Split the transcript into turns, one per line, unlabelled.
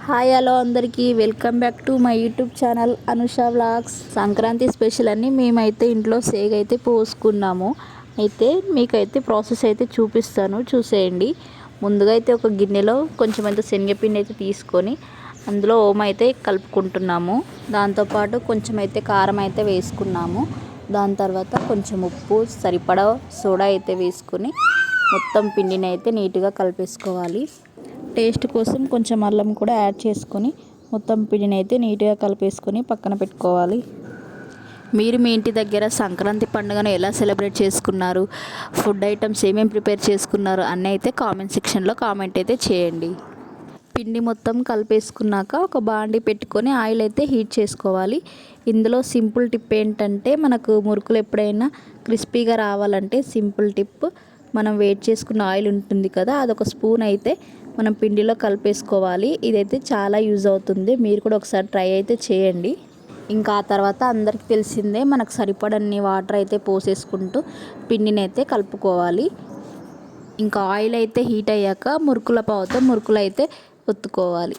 Hi hello అందరికీ welcome back to my YouTube channel Anusha vlogs. Sankranti special అని మేమైతే ఇంట్లో సేగ అయితే పోసుకున్నాము. అయితే మీకైతే ప్రాసెస్ అయితే చూపిస్తాను, చూసేయండి. ముందుగా అయితే ఒక గిన్నెలో కొంచెం అయితే శనగపిండి అయితే తీసుకొని అందులో ఓమ అయితే కలుపుకుంటున్నాము. దాంతోపాటు కొంచెం అయితే కారం అయితే వేసుకున్నాము. దాని తర్వాత కొంచెం ఉప్పు, సరిపడా సోడా అయితే వేసుకొని మొత్తం పిండిని అయితే నీట్గా కలిపేసుకోవాలి. టేస్ట్ కోసం కొంచెం అల్లం కూడా యాడ్ చేసుకొని మొత్తం పిండిని అయితే నీట్గా కలిపేసుకొని పక్కన పెట్టుకోవాలి. మీరు మీ ఇంటి దగ్గర సంక్రాంతి పండుగను ఎలా సెలబ్రేట్ చేసుకున్నారు, ఫుడ్ ఐటమ్స్ ఏమేమి ప్రిపేర్ చేసుకున్నారు అన్నీ అయితే కామెంట్ సెక్షన్లో కామెంట్ అయితే చేయండి. పిండి మొత్తం కలిపేసుకున్నాక ఒక బాండి పెట్టుకొని ఆయిల్ అయితే హీట్ చేసుకోవాలి. ఇందులో సింపుల్ టిప్ ఏంటంటే, మనకు మురుకులు ఎప్పుడైనా క్రిస్పీగా రావాలంటే సింపుల్ టిప్, మనం వేడి చేసుకున్న ఆయిల్ ఉంటుంది కదా, అదొక స్పూన్ అయితే మనం పిండిలో కలిపేసుకోవాలి. ఇదైతే చాలా యూజ్ అవుతుంది, మీరు కూడా ఒకసారి ట్రై అయితే చేయండి. ఇంకా ఆ తర్వాత అందరికీ తెలిసిందే, మనకు సరిపడన్ని వాటర్ అయితే పోసేసుకుంటూ పిండిని అయితే కలుపుకోవాలి. ఇంకా ఆయిల్ అయితే హీట్ అయ్యాక మురుకుల పావుతో మురుకులు అయితే ఒత్తుకోవాలి.